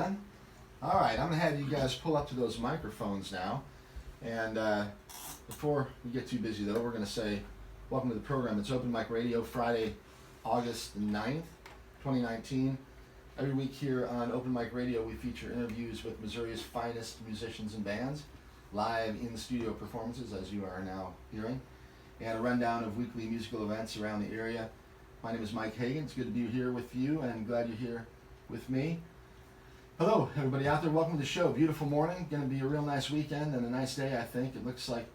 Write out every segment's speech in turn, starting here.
on? All right, I'm going to have you guys pull up to those microphones now. And before we get too busy, though, we're going to say welcome to the program. It's Open Mic Radio, Friday, August 9th, 2019. Every week here on Open Mic Radio, we feature interviews with Missouri's finest musicians and bands, live in-studio performances, as you are now hearing, and a rundown of weekly musical events around the area. My name is Mike Hagan. It's good to be here with you, and I'm glad you're here with me. Hello, everybody out there. Welcome to the show. Beautiful morning. Going to be a real nice weekend and a nice day, I think. It looks like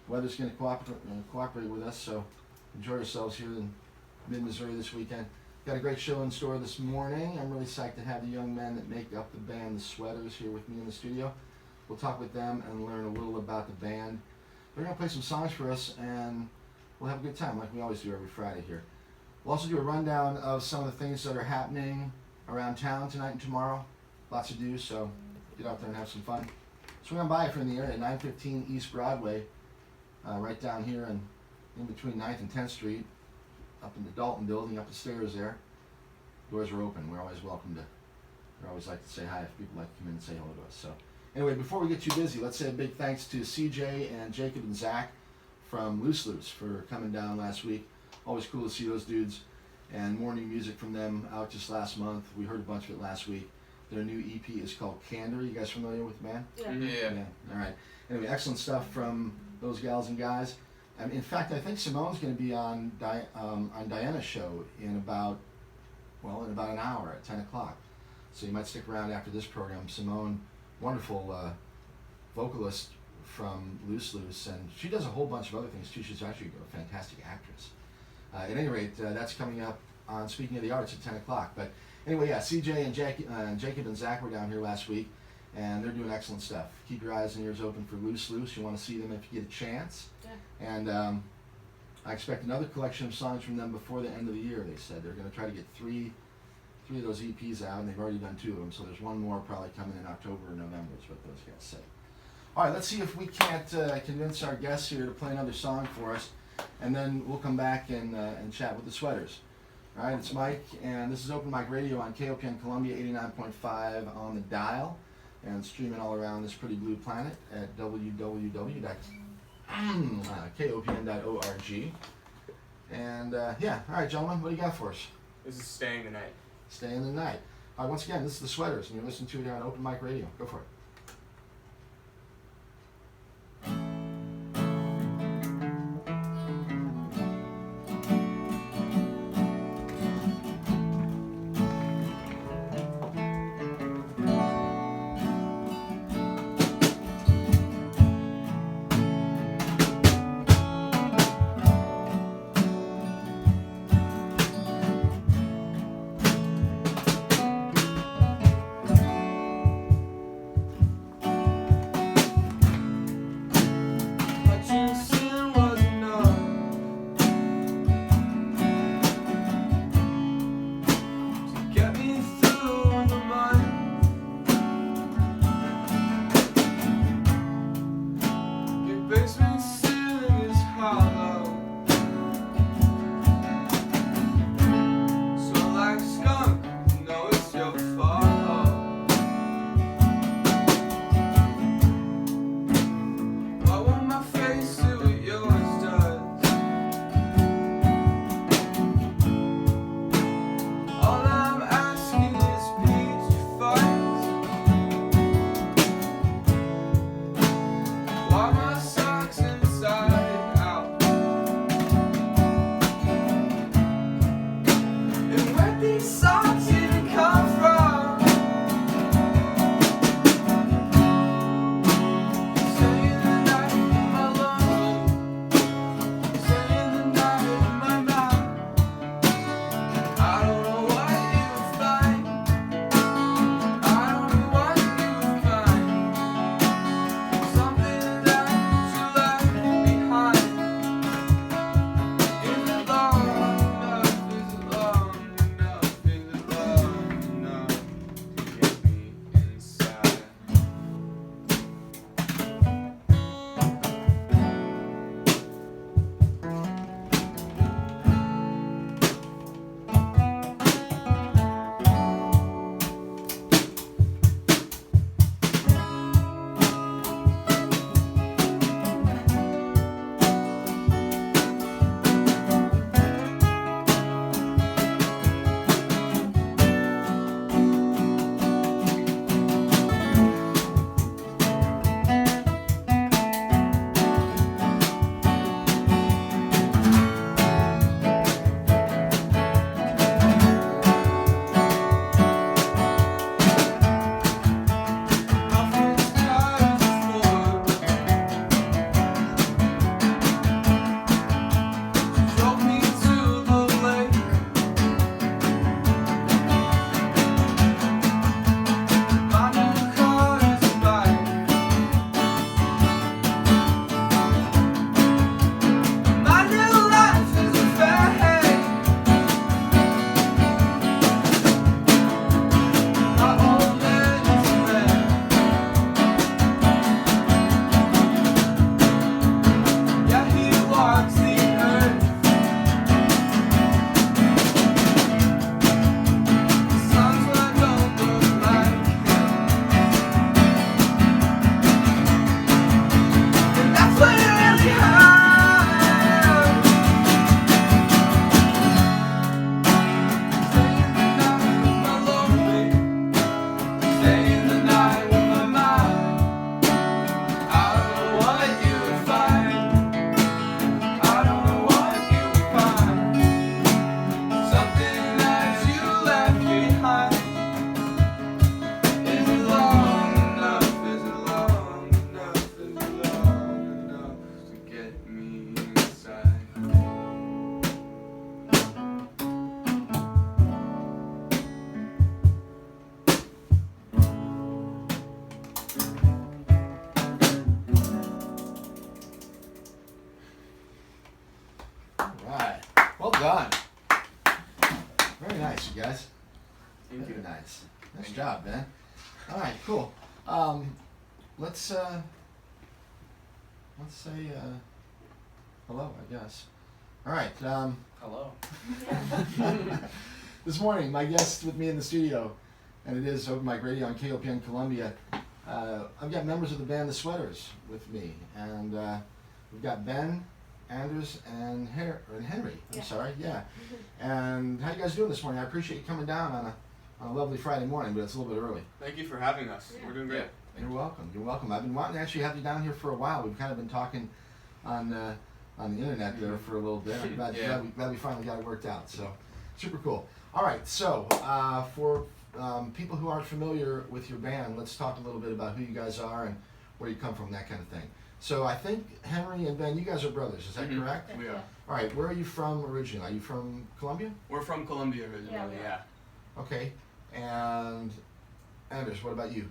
the weather's going to cooperate with us, so enjoy yourselves here in mid-Missouri this weekend. Got a great show in store this morning. I'm really psyched to have the young men that make up the band, the Sweaters, here with me in the studio. We'll talk with them and learn a little about the band. They're going to play some songs for us, and we'll have a good time like we always do every Friday here. We'll also do a rundown of some of the things that are happening around town tonight and tomorrow. Lots to do, so get out there and have some fun. Swing on by if you're in the area, 915 East Broadway, right down here and in between 9th and 10th Street, up in the Dalton building, up the stairs there. Doors are open. We're always welcome to, we always like to say hi if people like to come in and say hello to us. So anyway, before we get too busy, let's say a big thanks to CJ and Jacob and Zach from Loose Loose for coming down last week. Always cool to see those dudes, and more new music from them out just last month. We heard a bunch of it last week. Their new EP is called Candor. You guys familiar with the band? Yeah. All right. Anyway, excellent stuff from those gals and guys. In fact, I think Simone's going to be on Diana's show in about an hour at 10 o'clock. So you might stick around after this program. Simone, wonderful vocalist from Loose Loose, and she does a whole bunch of other things too. She's actually a fantastic actress. At any rate, that's coming up on Speaking of the Arts at 10 o'clock. But anyway, yeah, CJ and Jacob and Zach were down here last week, and they're doing excellent stuff. Keep your eyes and ears open for Loose Loose. You want to see them if you get a chance. Yeah. And I expect another collection of songs from them before the end of the year, they said. They're going to try to get three of those EPs out, and they've already done 2 of them, so there's one more probably coming in October or November is what those guys say. All right, let's see if we can't convince our guests here to play another song for us, and then we'll come back and chat with the Sweaters. All right, it's Mike, and this is Open Mic Radio on KOPN Columbia 89.5 on the dial, and streaming all around this pretty blue planet at www.kopn.org. And yeah, all right, gentlemen, what do you got for us? This is Staying the Night. Staying the Night. All right, once again, this is the Sweaters, and you're listening to it here on Open Mic Radio. Go for it. Well done. Very nice, you guys. Thank Very you. nice. Nice Thank job, man. All right, cool. Let's say hello, I guess. All right. Hello. This morning, my guest with me in the studio, and it is Open Mic Radio on KOPN Columbia. I've got members of the band The Sweaters with me, and we've got Ben, Anders, and Henry. I'm sorry, yeah. And how you guys doing this morning? I appreciate you coming down on a lovely Friday morning, but it's a little bit early. Thank you for having us. Yeah. We're doing great. You're welcome. You're welcome. I've been wanting to actually have you down here for a while. We've kind of been talking on the internet there for a little bit. I'm glad we finally got it worked out. So super cool. All right. So for people who aren't familiar with your band, let's talk a little bit about who you guys are and where you come from, that kind of thing. So I think Henry and Ben, you guys are brothers. Is that correct? We are. All right. Where are you from originally? Are you from Columbia? We're from Columbia originally, yeah. Okay. And Anders, what about you?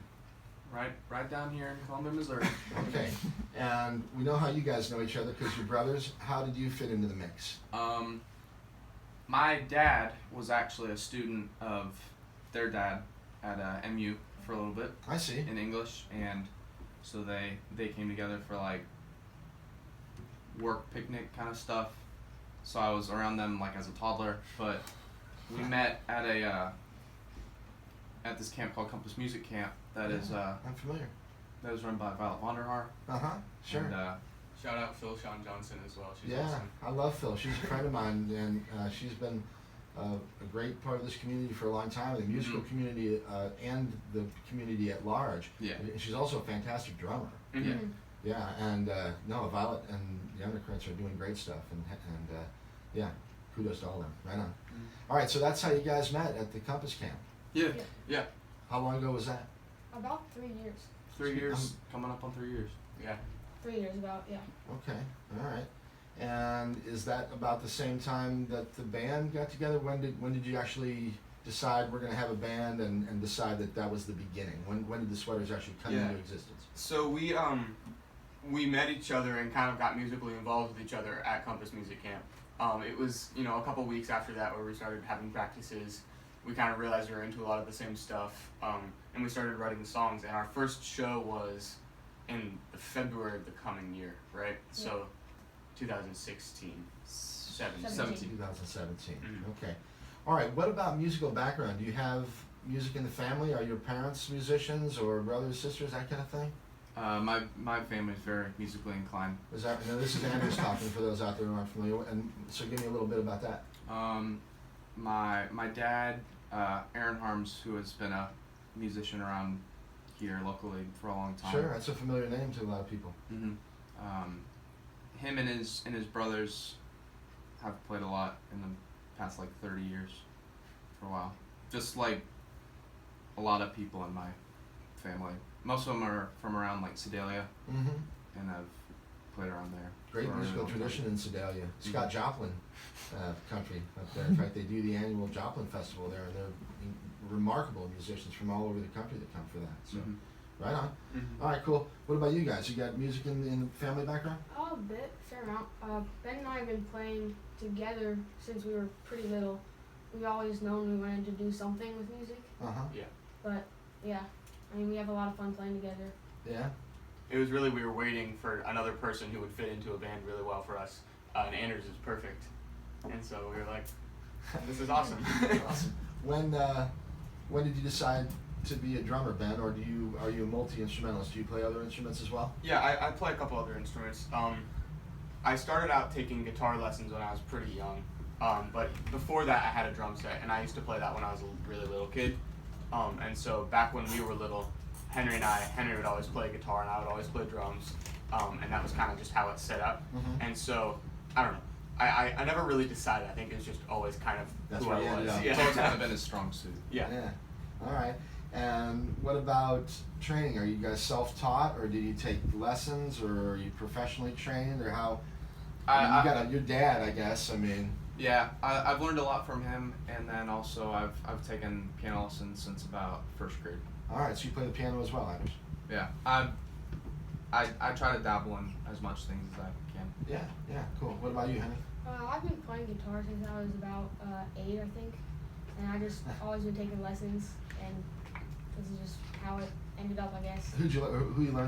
Right down here in Columbia, Missouri. Okay, and we know how you guys know each other because you're brothers. How did you fit into the mix? My dad was actually a student of their dad at MU for a little bit I see. in English, and so they came together for like work picnic kind of stuff. So I was around them like as a toddler, but we met at at this camp called Compass Music Camp. That is I'm familiar. that is run by Violet Vonderhaar. Sure. And, Shout out Phil Sean Johnson as well. She's Yeah, awesome. I love Phil. She's a friend of mine, and she's been a great part of this community for a long time, the musical community and the community at large. Yeah. And she's also a fantastic drummer. Yeah. Yeah, and no, Violet and the Undercurrents are doing great stuff, and yeah, kudos to all of them. Right on. All right, so that's how you guys met at the Compass Camp. Yeah. How long ago was that? About 3 years. 3 years, coming up on 3 years. Yeah. 3 years about, yeah. Okay, all right. And is that about the same time that the band got together? When did you actually decide we're going to have a band and decide that was the beginning? When did the Sweaters actually come into existence? So we met each other and kind of got musically involved with each other at Compass Music Camp. It was, a couple weeks after that where we started having practices. We kind of realized we were into a lot of the same stuff, and we started writing songs. And our first show was in the February of the coming year, right? Yeah. So 2016, 17. 2017. Okay. All right. What about musical background? Do you have music in the family? Are your parents musicians or brothers, sisters, that kind of thing? My family is very musically inclined. Is that? No, this is Anders talking for those out there who aren't familiar. And so, give me a little bit about that. My dad, Aaron Harms, who has been a musician around here locally for a long time. Sure, that's a familiar name to a lot of people. Him and his brothers have played a lot in the past 30 years, for a while. Just like a lot of people in my family. Most of them are from around Sedalia, and I've played around there. Great for a musical really long tradition time. in Sedalia. Scott Joplin country up there. In fact, they do the annual Joplin Festival there, and they're remarkable musicians from all over the country that come for that. So, right on. All right, cool. What about you guys? You got music in the family background? A bit, fair amount. Ben and I have been playing together since we were pretty little. We've always known we wanted to do something with music. But, yeah, we have a lot of fun playing together. Yeah? It was really, we were waiting for another person who would fit into a band really well for us, and Anders is perfect. And so we were like, this is awesome. Awesome. When did you decide to be a drummer, Ben, or are you a multi-instrumentalist? Do you play other instruments as well? Yeah, I play a couple other instruments. I started out taking guitar lessons when I was pretty young, but before that I had a drum set, and I used to play that when I was a really little kid. And so back when we were little, Henry would always play guitar and I would always play drums, and that was kind of just how it's set up. And so, I don't know, I never really decided. I think it was just always kind of That's who where I you ended was. up. It's always kind of been his strong suit. Yeah. All right. And what about training? Are you guys self-taught, or did you take lessons, or are you professionally trained, or how? You got your dad, I guess. Yeah, I've learned a lot from him, and then also I've taken piano lessons since about first grade. All right, so you play the piano as well, Anders? Yeah, I try to dabble in as much things as I can. Yeah, cool. What about you, Henry? I've been playing guitar since I was about 8, I think, and I just always been taking lessons, and this is just how it ended up, I guess. Who you learned